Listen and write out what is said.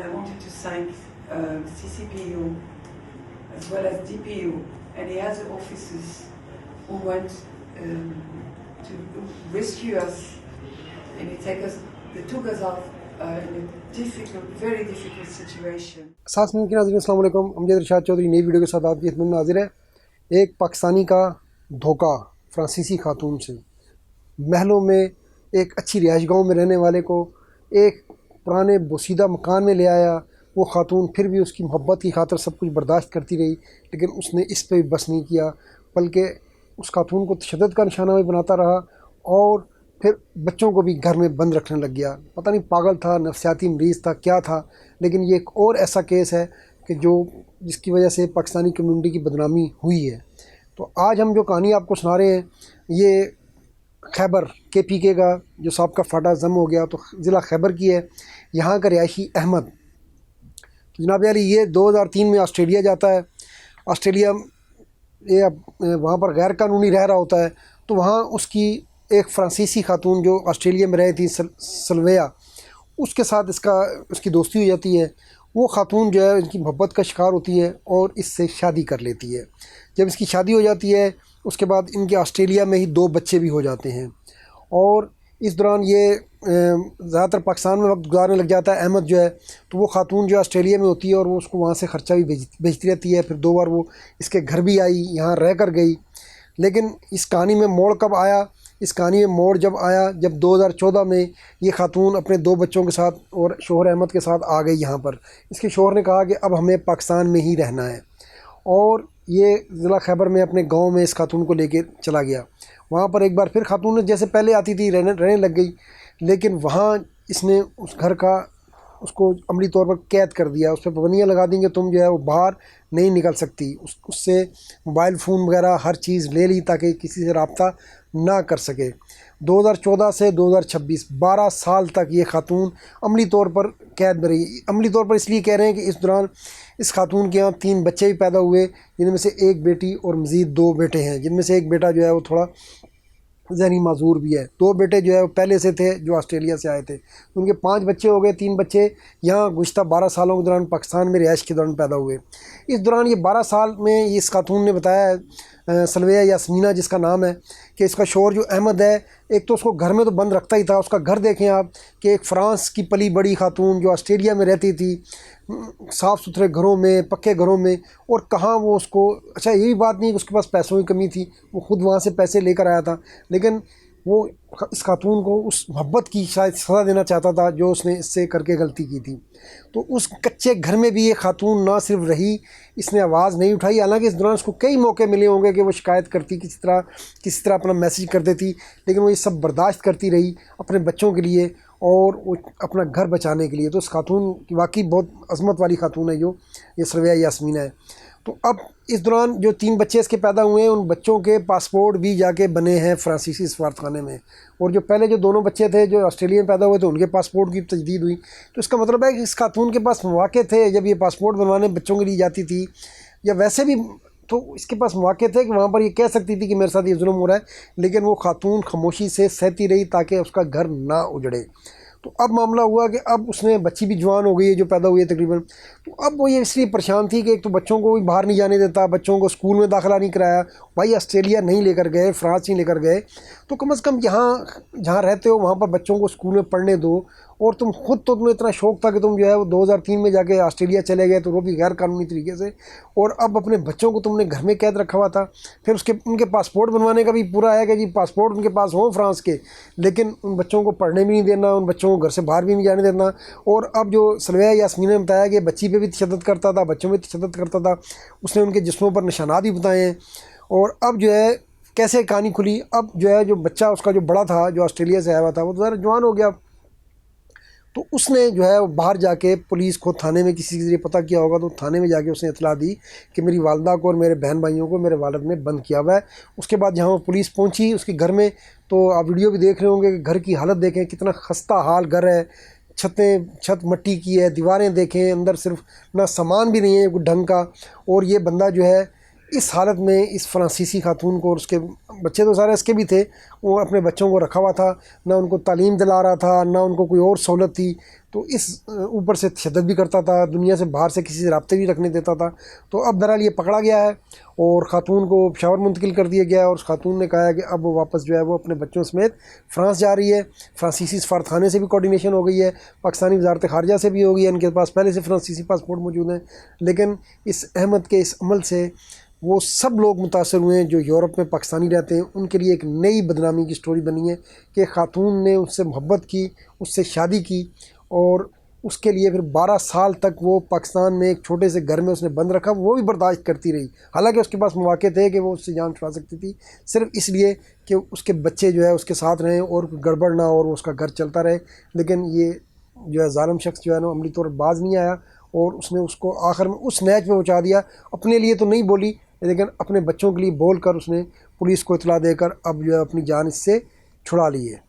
I wanted to thank CCPU as well as DPU, and he has officers who went to rescue us, and they took us out in a very difficult situation. साथ में अस्सलाम वालेकुम, अमजद इरशाद चौधरी नई video के साथ आपकी खिदमत में हाजिर है। एक पाकिस्तानी का धोखा फ्रांसीसी खातून से, महलों में एक अच्छी रिहाइश गाँव में रहने वाले को एक पुराने बोसीदा मकान में ले आया। वो खातून फिर भी उसकी मोहब्बत की खातिर सब कुछ बर्दाश्त करती रही, लेकिन उसने इस पे भी बस नहीं किया, बल्कि उस खातून को तशद्दुद का निशाना भी बनाता रहा और फिर बच्चों को भी घर में बंद रखने लग गया। पता नहीं पागल था, नफसियाती मरीज़ था, क्या था, लेकिन ये एक और ऐसा केस है कि जिसकी वजह से पाकिस्तानी कम्युनिटी की बदनामी हुई है। तो आज हम जो कहानी आपको सुना रहे हैं, ये खैबर KPK का जो साबका फाटा जम हो गया तो ज़िला खैबर की है। यहाँ का रिहायशी अहमद, जनाब अली, ये 2003 में ऑस्ट्रेलिया जाता है। ऑस्ट्रेलिया ये वहाँ पर गैर कानूनी रह रहा होता है, तो वहाँ उसकी एक फ्रांसीसी खातून जो ऑस्ट्रेलिया में रही थी, सल्विया, उसके साथ उसकी दोस्ती हो जाती है। वो खातून जो है इनकी मोहब्बत का शिकार होती है और इससे शादी कर लेती है। जब इसकी शादी हो जाती है उसके बाद इनके ऑस्ट्रेलिया में ही 2 बच्चे भी हो जाते हैं और इस दौरान ये ज़्यादातर पाकिस्तान में वक्त गुजारने लग जाता है अहमद जो है। तो वो खातून जो ऑस्ट्रेलिया में होती है और वो उसको वहाँ से ख़र्चा भी भेजती रहती है। फिर 2 बार वो इसके घर भी आई, यहाँ रह कर गई। लेकिन इस कहानी में मोड़ कब आया? इस कहानी में मोड़ जब आया जब 2014 में ये खातून अपने 2 बच्चों के साथ और शोहर अहमद के साथ आ गई यहाँ पर। इसके शोहर ने कहा कि अब हमें पाकिस्तान में ही रहना है और ये ज़िला खैबर में अपने गांव में इस खातून को लेके चला गया। वहाँ पर एक बार फिर खातून ने जैसे पहले आती थी रहने लग गई, लेकिन वहाँ इसने उस घर का उसको अमली तौर पर कैद कर दिया। उस पर पाबंदियाँ लगा दी कि तुम जो है वो बाहर नहीं निकल सकती। उससे मोबाइल फ़ोन वगैरह हर चीज़ ले ली ताकि किसी से रब्ता ना कर सके। 2014 से 2026 12 साल तक ये खातून अमली तौर पर कैद में रही। अमली तौर पर इसलिए कह रहे हैं कि इस दौरान इस खातून के यहाँ 3 बच्चे भी पैदा हुए, जिनमें से 1 बेटी और मज़ीद 2 बेटे हैं, जिनमें से एक बेटा जो है वो थोड़ा ज़हनी माजूर भी है। 2 बेटे जो है वो पहले से थे जो ऑस्ट्रेलिया से आए थे। उनके 5 बच्चे हो गए, 3 बच्चे यहाँ गुज़श्ता 12 सालों के दौरान पाकिस्तान में रिहाइश के दौरान पैदा हुए। इस दौरान ये 12 साल में इस खातून ने बताया, सल्विया यास्मीना जिसका नाम है, कि इसका शोहर जो अहमद है, एक तो उसको घर में तो बंद रखता ही था। उसका घर देखें आप कि एक फ़्रांस की पली बड़ी खातून जो ऑस्ट्रेलिया में रहती थी, साफ़ सुथरे घरों में, पक्के घरों में, और कहाँ वो उसको, अच्छा यही बात नहीं कि उसके पास पैसों की कमी थी, वो ख़ुद वहाँ से पैसे लेकर आया था, लेकिन वो इस खातून को उस मोहब्बत की शायद सज़ा देना चाहता था जो उसने इससे करके गलती की थी। तो उस कच्चे घर में भी ये खातून ना सिर्फ रही, इसने आवाज़ नहीं उठाई। हालांकि इस दौरान उसको कई मौके मिले होंगे कि वो शिकायत करती, किसी तरह अपना मैसेज कर देती, लेकिन वो ये सब बर्दाश्त करती रही अपने बच्चों के लिए और वो अपना घर बचाने के लिए। तो उस खातून की वाकई बहुत अज़मत वाली खातून है जो ये सल्विया यास्मीना है। तो अब इस दौरान जो 3 बच्चे इसके पैदा हुए हैं, उन बच्चों के पासपोर्ट भी जाके बने हैं फ्रांसीसी सफारतखाने में, और जो पहले जो 2 बच्चे थे जो ऑस्ट्रेलिया में पैदा हुए थे उनके पासपोर्ट की तजदीद हुई। तो इसका मतलब है कि इस खातून के पास मौके थे जब ये पासपोर्ट बनवाने बच्चों के लिए जाती थी, या वैसे भी तो इसके पास मौके थे कि वहाँ पर ये कह सकती थी कि मेरे साथ ये जुल्म हो रहा है, लेकिन वो खातून खामोशी से सहती रही ताकि उसका घर ना उजड़े। तो अब मामला हुआ कि अब उसने बच्ची भी जवान हो गई है जो पैदा हुई है तकरीबन। तो अब वो ये इसलिए परेशान थी कि एक तो बच्चों को भी बाहर नहीं जाने देता, बच्चों को स्कूल में दाखिला नहीं कराया, भाई ऑस्ट्रेलिया नहीं लेकर गए, फ्रांस नहीं लेकर गए, तो कम से कम यहाँ जहाँ रहते हो वहाँ पर बच्चों को स्कूल में पढ़ने दो। और तुम खुद तो तुम्हें इतना शौक़ था कि तुम जो है वो 2003 में जाके ऑस्ट्रेलिया चले गए, तो वो भी गैर कानूनी तरीके से, और अब अपने बच्चों को तुमने घर में कैद रखा हुआ था। फिर उनके पासपोर्ट बनवाने का भी पूरा है कि जी पासपोर्ट उनके पास हो फ्रांस के, लेकिन उन बच्चों को पढ़ने भी नहीं देना, उन बच्चों को घर से बाहर भी नहीं जाने देना। और अब जो सल्विया यास्मीना ने बताया कि बच्ची पे भी तशद्दुद करता था, बच्चों में तशद्दुद करता था, उसने उनके जिस्मों पर निशानात भी बताए हैं। और अब जो है कैसे कहानी खुली, अब जो है जो बच्चा उसका जो बड़ा था जो ऑस्ट्रेलिया से आया हुआ था वो तो ज़रा जवान हो गया, तो उसने जो है वो बाहर जाके पुलिस को थाने में किसी के ज़रिए पता किया होगा, तो थाने में जाके उसने इतला दी कि मेरी वालदा को और मेरे बहन भाइयों को मेरे वालिद ने बंद किया हुआ है। उसके बाद जहाँ वो पुलिस पहुँची उसके घर में, तो आप वीडियो भी देख रहे होंगे कि घर की हालत देखें, कितना खस्ता हाल घर है, छत मिट्टी की है, दीवारें देखें, अंदर सिर्फ ना सामान भी नहीं है कोई ढंग का। और ये बंदा जो है इस हालत में इस फ्रांसीसी खातून को, और उसके बच्चे तो सारे इसके भी थे, वो अपने बच्चों को रखा हुआ था, ना उनको तालीम दिला रहा था, ना उनको कोई और सहूलत थी, تو اس اوپر سے تشدد بھی کرتا تھا، دنیا سے باہر سے کسی سے رابطے بھی رکھنے دیتا تھا. تو اب بہرحال یہ پکڑا گیا ہے اور خاتون کو پشاور منتقل کر دیا گیا ہے، اور اس خاتون نے کہا ہے کہ اب وہ واپس جو ہے وہ اپنے بچوں سمیت فرانس جا رہی ہے. فرانسیسی سفارتخانے سے بھی کوارڈینیشن ہو گئی ہے، پاکستانی وزارت خارجہ سے بھی ہو گئی ہے، ان کے پاس پہلے سے فرانسیسی پاسپورٹ موجود ہیں. لیکن اس احمد کے اس عمل سے وہ سب لوگ متاثر ہوئے ہیں جو یورپ میں پاکستانی رہتے ہیں. ان کے لیے ایک نئی بدنامی کی سٹوری بنی ہے کہ خاتون نے اس سے محبت کی، اس سے شادی کی، اور اس کے لیے پھر 12 سال تک وہ پاکستان میں ایک چھوٹے سے گھر میں اس نے بند رکھا، وہ بھی برداشت کرتی رہی. حالانکہ اس کے پاس مواقع تھے کہ وہ اس سے جان چھڑا سکتی تھی، صرف اس لیے کہ اس کے بچے جو ہے اس کے ساتھ رہیں اور گڑبڑ نہ اور اس کا گھر چلتا رہے. لیکن یہ جو ہے ظالم شخص جو ہے نا عملی طور پر باز نہیں آیا، اور اس نے اس کو آخر میں اس نیچ پہ پہنچا دیا. اپنے لیے تو نہیں بولی، لیکن اپنے بچوں کے لیے بول کر اس نے پولیس کو اطلاع دے کر اب جو ہے اپنی جان اس سے چھڑا لی ہے.